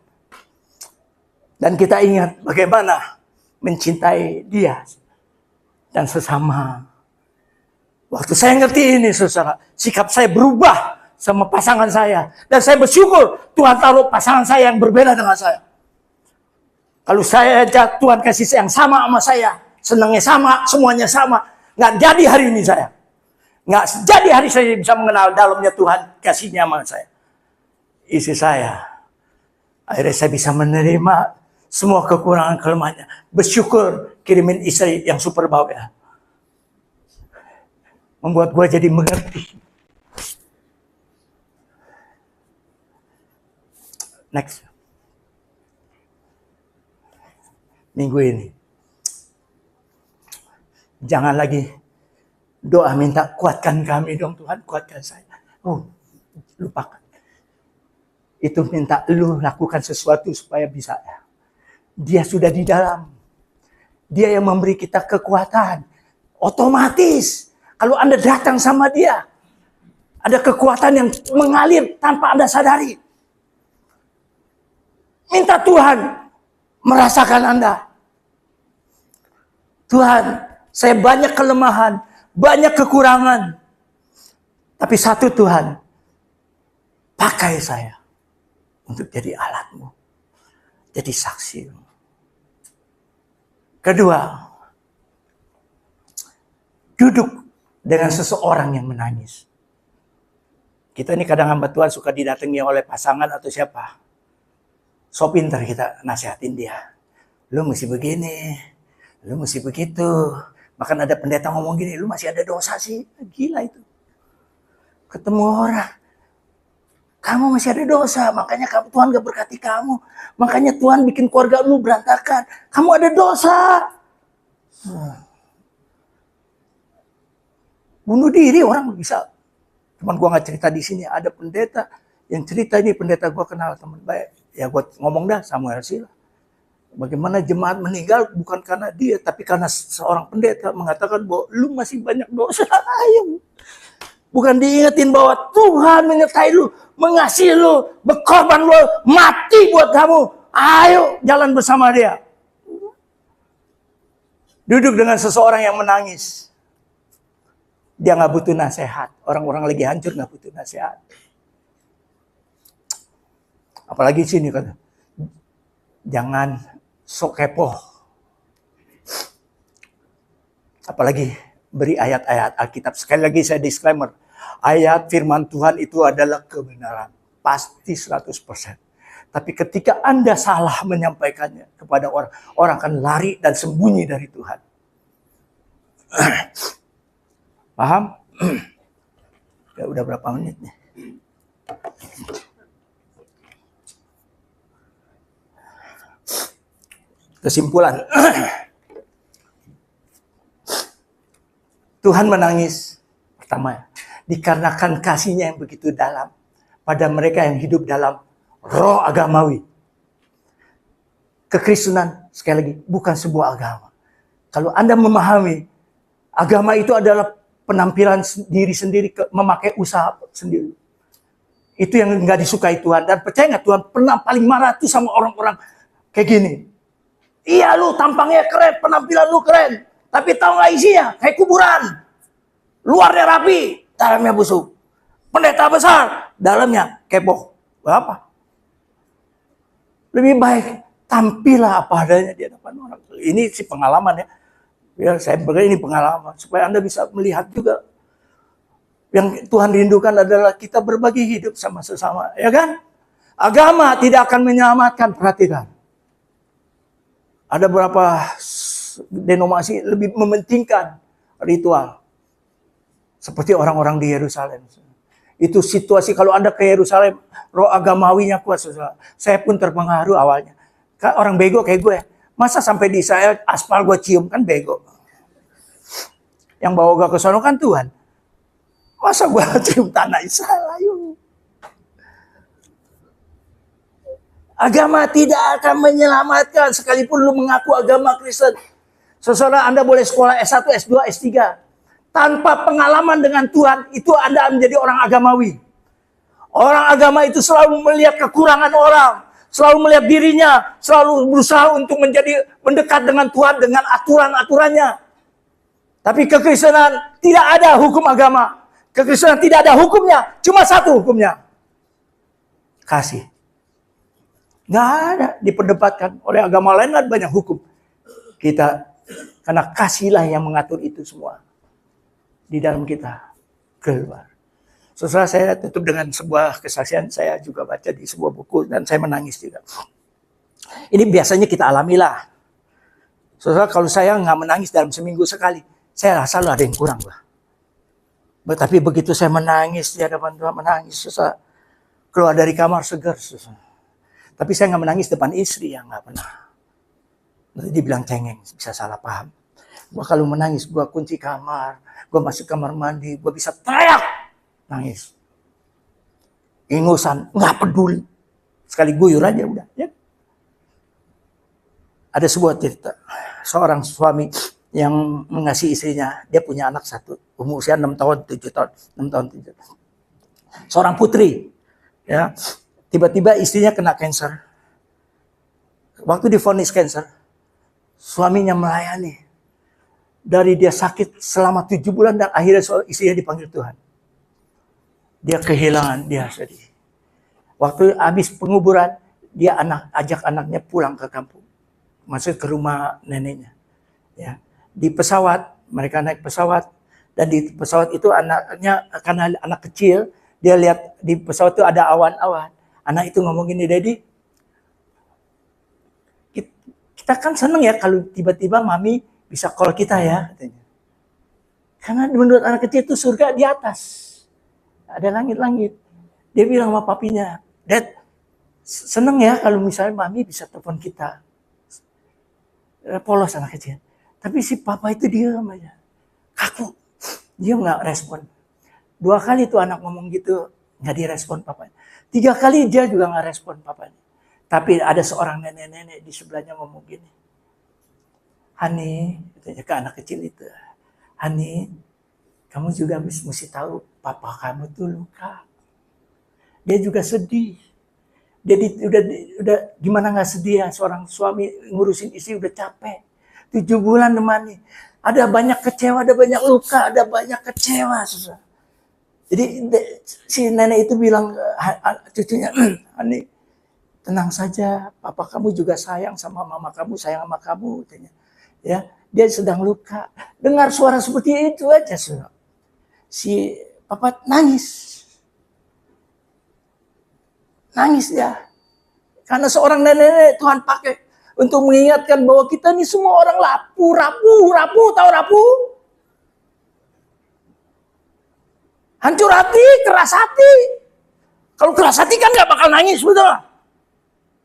Dan kita ingat bagaimana mencintai dia dan sesama. Waktu saya ngerti ini, saudara, sikap saya berubah sama pasangan saya. Dan saya bersyukur Tuhan taruh pasangan saya yang berbeda dengan saya. Kalau saya ajak Tuhan kasih yang sama saya, senangnya sama, semuanya sama, nggak jadi hari ini saya. Nggak jadi hari saya bisa mengenal dalamnya Tuhan kasihnya sama saya. Istri saya, akhirnya saya bisa menerima semua kekurangan kelemahannya. Bersyukur kirimin istri yang super bawah. Membuat gue jadi mengerti. Next. Minggu ini. Jangan lagi doa minta kuatkan kami dong Tuhan, kuatkan saya. Oh, lupakan. Itu minta lu lakukan sesuatu supaya bisa. Dia sudah di dalam. Dia yang memberi kita kekuatan. Otomatis. Kalau Anda datang sama dia, ada kekuatan yang mengalir tanpa Anda sadari. Minta Tuhan merasakan Anda. Tuhan, saya banyak kelemahan, banyak kekurangan. Tapi satu Tuhan, pakai saya untuk jadi alatmu, jadi saksi. Kedua, duduk dengan seseorang yang menangis. Kita ini kadang hamba Tuhan suka didatangi oleh pasangan atau siapa. So pintar kita nasihatin dia. Lu mesti begini, lu mesti begitu. Bahkan ada pendeta ngomong gini, lu masih ada dosa sih. Gila itu. ketemu orang, kamu masih ada dosa, makanya Tuhan gak berkati kamu. Makanya Tuhan bikin keluarga lu berantakan. Kamu ada dosa. Bunuh diri orang bisa. Cuman gua gak cerita di sini. Ada pendeta yang cerita, ini pendeta gua kenal teman baik. Ya gua ngomong dah, Samuel Sila. Bagaimana jemaat meninggal bukan karena dia, tapi karena seorang pendeta mengatakan bahwa lu masih banyak dosa. Ayo. Bukan diingetin bahwa Tuhan menyertai lu, mengasihi lu, berkorban lu, mati buat kamu. Ayo jalan bersama dia. Duduk dengan seseorang yang menangis. Dia gak butuh nasihat. Orang-orang lagi hancur gak butuh nasihat. Apalagi sini kan. Jangan sok kepo. Apalagi beri ayat-ayat Alkitab. Sekali lagi saya disclaimer. Ayat firman Tuhan itu adalah kebenaran. Pasti 100%. Tapi ketika Anda salah menyampaikannya kepada orang, orang akan lari dan sembunyi dari Tuhan. Paham? Ya udah berapa menit nih? Kesimpulan. Tuhan menangis. Pertama, dikarenakan kasih-Nya yang begitu dalam pada mereka yang hidup dalam roh agamawi. Kekristenan, sekali lagi, bukan sebuah agama. Kalau Anda memahami, agama itu adalah penampilan diri sendiri, memakai usaha sendiri. Itu yang nggak disukai Tuhan. Dan percaya nggak, Tuhan pernah paling marah tuh sama orang-orang kayak gini. Iya lu tampangnya keren, penampilan lu keren. Tapi tahu nggak isinya? Kayak kuburan. Luarnya rapi, dalamnya busuk. Pendeta besar, dalamnya kepo. Apa? Lebih baik tampillah apa adanya di hadapan orang. Ini sih pengalaman ya. Ya saya berkata ini pengalaman. Supaya Anda bisa melihat juga. Yang Tuhan rindukan adalah kita berbagi hidup sama sesama. Ya kan? Agama tidak akan menyelamatkan. Perhatikan. Ada beberapa denominasi lebih mementingkan ritual. Seperti orang-orang di Yerusalem. Itu situasi kalau Anda ke Yerusalem, roh agamawinya kuat. Saya pun terpengaruh awalnya. Orang bego kayak gue. Masa sampai di Israel aspal gue cium, kan bego. Yang bawa gue ke sono kan Tuhan. Masa gue cium tanah Israel, ayo. Agama tidak akan menyelamatkan sekalipun lu mengaku agama Kristen. Seseorang Anda boleh sekolah S1, S2, S3. Tanpa pengalaman dengan Tuhan, itu Anda menjadi orang agamawi. Orang agama itu selalu melihat kekurangan orang. Selalu melihat dirinya. Selalu berusaha untuk mendekat dengan Tuhan dengan aturan-aturannya. Tapi kekristenan tidak ada hukum agama. Kekristenan tidak ada hukumnya. Cuma satu hukumnya. Kasih. Nggak ada diperdebatkan. Oleh agama lain kan banyak hukum. Kita, karena kasihlah yang mengatur itu semua. Di dalam kita keluar. Setelah saya tutup dengan sebuah kesaksian, saya juga baca di sebuah buku dan saya menangis juga. Ini biasanya kita alamilah. Setelah kalau saya nggak menangis dalam seminggu sekali, saya rasa ada yang kurang lah. Tapi begitu saya menangis di hadapan Tuhan, menangis, susah keluar dari kamar segar, susah. Tapi saya nggak menangis depan istri, yang nggak pernah. Nanti dibilang cengeng, bisa salah paham. Gua kalau menangis, gua kunci kamar, gua masuk kamar mandi, gua bisa teriak, nangis. Ingusan, nggak peduli. Sekali guyur aja udah. Ya. Ada sebuah cerita, seorang suami yang mengasihi istrinya, dia punya anak satu, umur usia 6 tahun, 7 tahun, 6 tahun, 7 tahun. Seorang putri, ya, tiba-tiba istrinya kena kanker. Waktu divonis kanker, suaminya melayani. Dari dia sakit selama 7 bulan dan akhirnya istrinya dipanggil Tuhan. Dia kehilangan, dia sedih. Waktu habis penguburan, dia ajak anaknya pulang ke kampung. Masuk ke rumah neneknya. Ya. Di pesawat, mereka naik pesawat. Dan di pesawat itu anaknya, karena anak kecil, dia lihat di pesawat itu ada awan-awan. Anak itu ngomong gini, Daddy, kita kan seneng ya kalau tiba-tiba mami bisa call kita ya, katanya. Karena menurut anak kecil itu surga di atas. Ada langit-langit. Dia bilang sama papinya, Dad, seneng ya kalau misalnya mami bisa telepon kita. Polos anak kecil. Tapi si papa itu diam aja. Kaku. Dia nggak respon. 2 kali tuh anak ngomong gitu, nggak direspon papanya. 3 kali dia juga nggak respon papanya. Tapi ada seorang nenek-nenek di sebelahnya ngomong gini. Hani, katanya ke anak kecil itu. Hani, kamu juga mesti tahu papa kamu tuh luka. Dia juga sedih. Jadi udah gimana nggak sedih ya, seorang suami ngurusin istri udah capek. 7 bulan nemani. Ada banyak kecewa, ada banyak luka, ada banyak kecewa. Susah. Jadi si nenek itu bilang cucunya, Hani, tenang saja, papa kamu juga sayang sama mama kamu, sayang sama kamu. Katanya. Ya, dia sedang luka. Dengar suara seperti itu aja, saudara. Si papa nangis. Nangis ya. Karena seorang nenek Tuhan pakai untuk mengingatkan bahwa kita ini semua orang rapuh, tahu rapuh? Hancur hati, keras hati. Kalau keras hati kan gak bakal nangis, betul?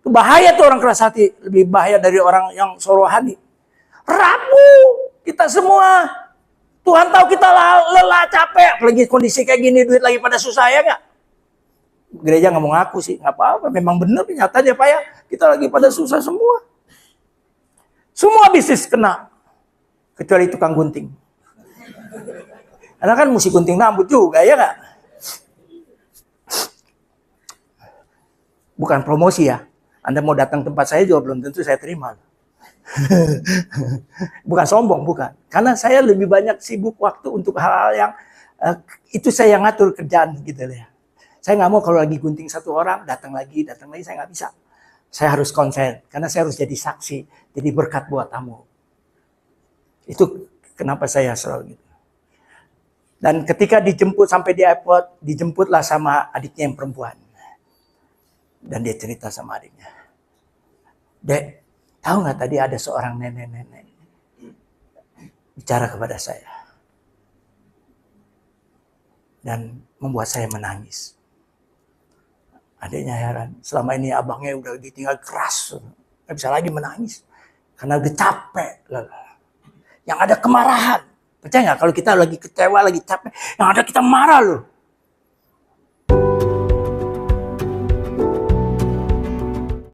Itu bahaya tuh orang keras hati. Lebih bahaya dari orang yang sorohani. Rapuh, kita semua. Tuhan tahu kita lelah, capek. Apalagi kondisi kayak gini, duit lagi pada susah ya gak? Gereja nggak mau ngaku sih, nggak apa-apa. Memang benar, nyatanya Pak ya. Kita lagi pada susah semua. Semua bisnis kena. Kecuali tukang gunting. Karena kan mesti gunting rambut juga, ya nggak? Bukan promosi ya. Anda mau datang tempat saya juga belum tentu saya terima. Bukan sombong, bukan. Karena saya lebih banyak sibuk waktu untuk hal-hal yang itu saya yang ngatur kerjaan gitu ya. Saya nggak mau kalau lagi gunting satu orang, datang lagi, saya nggak bisa. Saya harus konsen, karena saya harus jadi saksi, jadi berkat buat tamu. Itu kenapa saya selalu gitu. Dan ketika dijemput sampai di airport, dijemputlah sama adiknya yang perempuan. Dan dia cerita sama adiknya. Dek, tahu nggak tadi ada seorang nenek-nenek bicara kepada saya. Dan membuat saya menangis. Adiknya heran, selama ini abangnya udah ditinggal keras, gak bisa lagi menangis. Karena udah capek. Yang ada kemarahan. Percaya gak kalau kita lagi kecewa, lagi capek, yang ada kita marah loh.